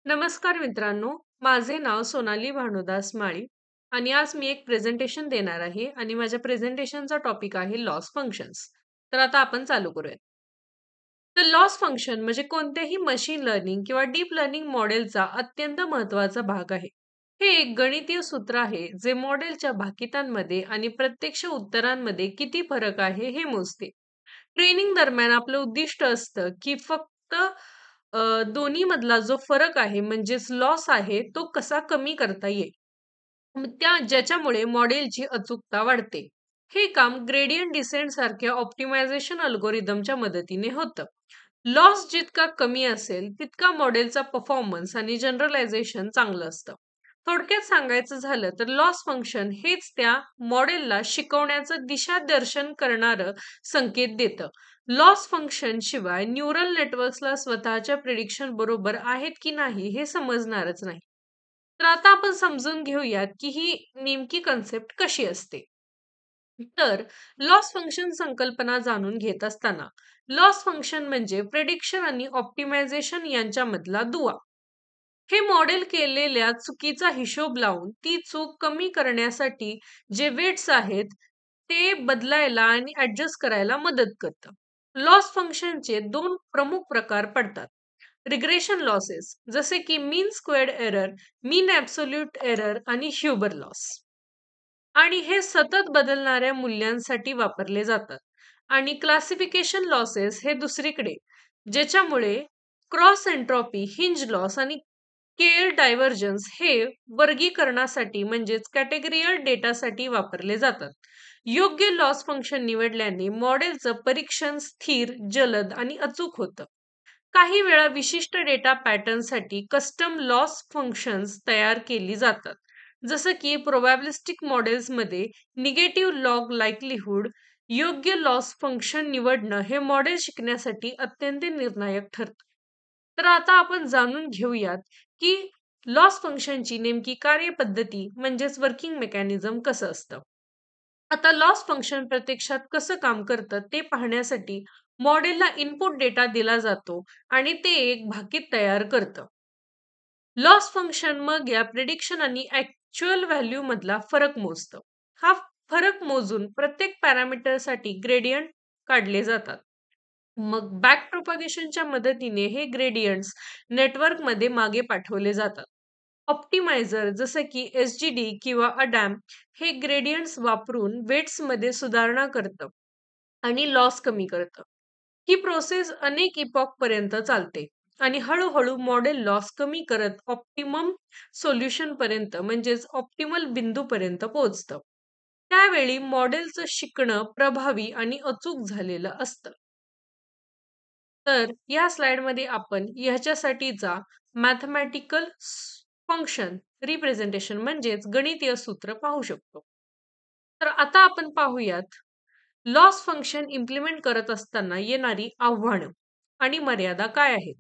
नमस्कार मित्रांनो, माझे नाव सोनाली भानुदास माळी आणि आज मी एक प्रेझेंटेशन देणार आहे आणि माझ्या प्रेझेंटेशनचा टॉपिक आहे लॉस फंक्शन्स. तर आता आपण चालू करूयात. तर लॉस फंक्शन म्हणजे कोणत्याही मशीन लर्निंग किंवा डीप लर्निंग मॉडेलचा अत्यंत महत्त्वाचा भाग आहे. हे एक गणितीय सूत्र आहे जे मॉडेलच्या भाकितांमध्ये आणि प्रत्यक्ष उत्तरांमध्ये किती फरक आहे हे मोजते. ट्रेनिंग दरम्यान आपलं उद्दिष्ट असतं, की फक्त दोन्ही मधला जो फरक आहे म्हणजेच लॉस आहे, तो कसा कमी करता येईल. ज्याच्यामुळे मॉडेलची अचूकता वाढते. हे काम ग्रेडियंट डिसेंट सारख्या ऑप्टिमायझेशन अल्गोरिदमच्या मदतीने होतं. लॉस जितका कमी असेल, तितका मॉडेलचा परफॉर्मन्स आणि जनरलायझेशन चांगलं असतं. थोडक्यात सांगायचं झालं तर लॉस फंक्शन हेच त्या मॉडेलला शिकवण्याचं दिशादर्शन करणारं संकेत देतं. लॉस फंक्शन शिवाय न्यूरल नेटवर्क्सला स्वतःच्या प्रिडिक्शन बरोबर आहेत की नाही हे समजणारच नाही. तर आता आपण समजून घेऊयात की ही नेमकी कन्सेप्ट कशी असते. तर लॉस फंक्शन संकल्पना जाणून घेत असताना लॉस फंक्शन म्हणजे प्रेडिक्शन आणि ऑप्टिमायझेशन यांच्यामधला दुवा. हे मॉडेल केलेल्या चुकीचा हिशोब लावून ती चूक कमी करण्यासाठी जे वेट्स आहेत ते बदलायला आणि ऍडजस्ट करायला मदत करतं. लॉस फंक्शनचे दोन प्रमुख प्रकार पडतात. रिग्रेशन लॉसेस जसे की मीन स्क्वेअर्ड एरर, मीन ॲब्सोल्यूट एरर आणि ह्युबर लॉस. आणि हे सतत बदलणाऱ्या मूल्यांसाठी वापरले जातात. आणि क्लासिफिकेशन लॉसेस हे दुसरीकडे, ज्याच्यामुळे क्रॉस एंट्रॉपी, हिंज लॉस आणि केअर डायव्हर्जन्स हे वर्गीकरणासाठी म्हणजेच कॅटेगरियल डेटासाठी वापरले जातात. योग्य लॉस फंक्शन निवडल्याने मॉडेलचं परीक्षण स्थिर, जलद आणि अचूक होतं. काही वेळा विशिष्ट डेटा पॅटर्नसाठी कस्टम लॉस फंक्शन्स तयार केली जातात. जसं की प्रोबॅबिलिस्टिक मॉडेल्समध्ये निगेटिव्ह लॉग लाईकलीहूड योग्य लॉस फंक्शन निवडणं हे मॉडेल शिकण्यासाठी अत्यंत निर्णायक ठरतं. तर आता आपण जाणून घेऊयात की लॉस फंक्शनची नेमकी कार्यपद्धती म्हणजेच वर्किंग मेकॅनिझम कसं असतं. आता लॉस फंक्शन प्रत्यक्षात कसं काम करतं ते पाहण्यासाठी मॉडेलला इनपुट डेटा दिला जातो आणि ते एक भाकीत तयार करतं. लॉस फंक्शन मग या प्रिडिक्शन आणि ऍक्च्युअल व्हॅल्यू मधला फरक मोजतं. हा फरक मोजून प्रत्येक पॅरामीटरसाठी ग्रेडियंट काढले जातात. मग बॅक प्रोपागेशनच्या मदतीने हे ग्रेडियंट्स नेटवर्कमध्ये मागे पाठवले जातात. ऑप्टिमायझर जसे की SGD किंवा अडॅम हे ग्रेडियंट्स वापरून वेट्समध्ये सुधारणा करतं आणि लॉस कमी करतं. ही प्रोसेस अनेक इपॉक पर्यंत चालते आणि हळूहळू मॉडेल लॉस कमी करत ऑप्टिमम सोल्युशन पर्यंत म्हणजेच ऑप्टिमल बिंदूपर्यंत पोहोचतं. त्यावेळी मॉडेलचं शिकणं प्रभावी आणि अचूक झालेलं असतं. तर या स्लाइडमध्ये आपण ह्याच्यासाठीचा मॅथमॅटिकल फंक्शन रिप्रेझेंटेशन म्हणजेच गणितीय सूत्र पाहू शकतो. तर आता आपण पाहूयात लॉस फंक्शन इम्प्लिमेंट करत असताना येणारी आव्हानं आणि मर्यादा काय आहेत.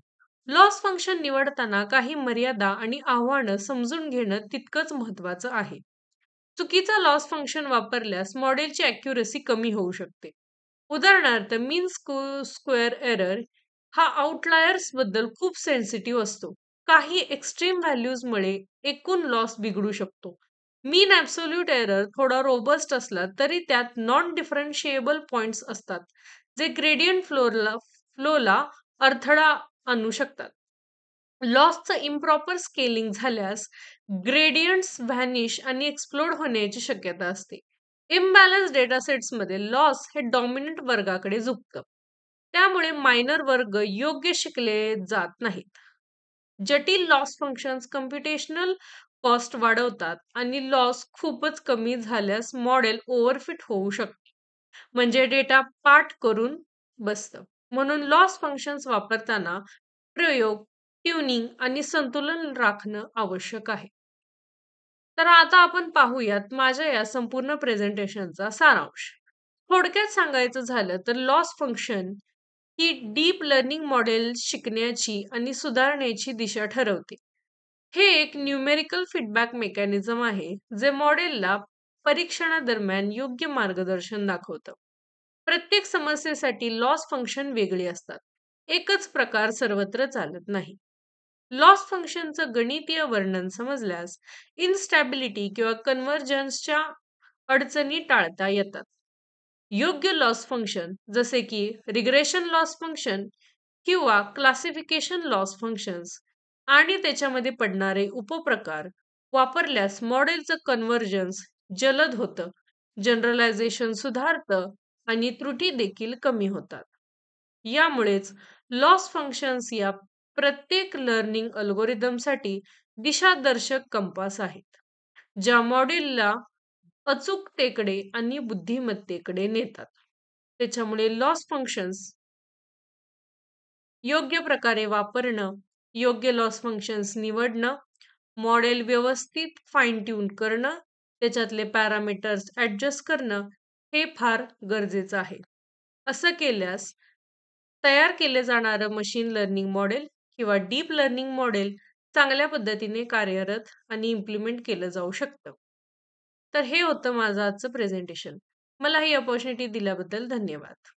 लॉस फंक्शन निवडताना काही मर्यादा आणि आव्हानं समजून घेणं तितकंच महत्त्वाचं आहे. चुकीचा लॉस फंक्शन वापरल्यास मॉडेलची ॲक्युरसी कमी होऊ शकते. उदाहरणार्थ मीन स्क्वेअर एरर हा आउटलायर्स बद्दल खूप सेन्सिटिव्ह असतो. काही एक्स्ट्रीम व्हॅल्यूजमुळे एकूण लॉस बिघडू शकतो. मीन ॲब्सोल्यूट एरर थोडा रोबस्ट असला तरी त्यात नॉन डिफरन्शिएबल पॉइंट्स असतात, जे ग्रेडियंट फ्लोला अडथळा आणू शकतात. लॉसचं इम्प्रॉपर स्केलिंग झाल्यास ग्रेडियंट्स व्हॅनिश आणि एक्सप्लोड होण्याची शक्यता असते. इम्बॅलन्स डेटासेट्समध्ये लॉस हे डॉमिनंट वर्गाकडे झुकतं. त्यामुळे मायनर वर्ग योग्य शिकले जात नाहीत. जटिल लॉस फंक्शन्स कम्प्युटेशनल कॉस्ट वाढवतात आणि लॉस खूपच कमी झाल्यास मॉडेल ओव्हरफिट होऊ शकते. म्हणजे डेटा पाठ करून बसतं. म्हणून लॉस फंक्शन्स वापरताना प्रयोग, ट्युनिंग आणि संतुलन राखणं आवश्यक आहे. तर आता आपण पाहूयात माझ्या या संपूर्ण प्रेझेंटेशनचा सारांश. थोडक्यात सांगायचं झालं तर लॉस फंक्शन ही डीप लर्निंग मॉडेल शिकण्याची आणि सुधारण्याची दिशा ठरवते. हे एक न्यूमेरिकल फीडबॅक मेकॅनिझम आहे जे मॉडेलला परीक्षणादरम्यान योग्य मार्गदर्शन दाखवतं. प्रत्येक समस्येसाठी लॉस फंक्शन वेगळी असतात. एकच प्रकार सर्वत्र चालत नाही. लॉस फंक्शनचं गणितीय वर्णन समजल्यास इनस्टॅबिलिटी किंवा कन्व्हर्जन्सच्या अडचणी टाळता येतात. योग्य लॉस फंक्शन जसे की रिग्रेशन लॉस फंक्शन किंवा क्लासिफिकेशन लॉस फंक्शन्स आणि त्याच्यामध्ये पडणारे उपप्रकार वापरल्यास मॉडेलचं कन्व्हर्जन्स जलद होतं, जनरलायझेशन सुधारतं आणि त्रुटी देखील कमी होतात. यामुळेच लॉस फंक्शन्स या प्रत्येक लर्निंग अल्गोरिदमसाठी दिशादर्शक कंपास आहेत, ज्या मॉडेलला अचूकतेकडे आणि बुद्धिमत्तेकडे नेतात. त्याच्यामुळे लॉस फंक्शन्स योग्य प्रकारे वापरणं, योग्य लॉस फंक्शन्स निवडणं, मॉडेल व्यवस्थित फाईन ट्यून करणं, त्याच्यातले पॅरामीटर्स ॲडजस्ट करणं हे फार गरजेचं आहे. असं केल्यास तयार केले जाणारं मशीन लर्निंग मॉडेल किंवा डीप लर्निंग मॉडेल चांगल्या पद्धतीने कार्यरत आणि इम्प्लिमेंट केलं जाऊ शकतं. तर हे होतं माझं आजचं प्रेझेंटेशन. मला ही अपॉर्च्युनिटी दिल्याबद्दल धन्यवाद.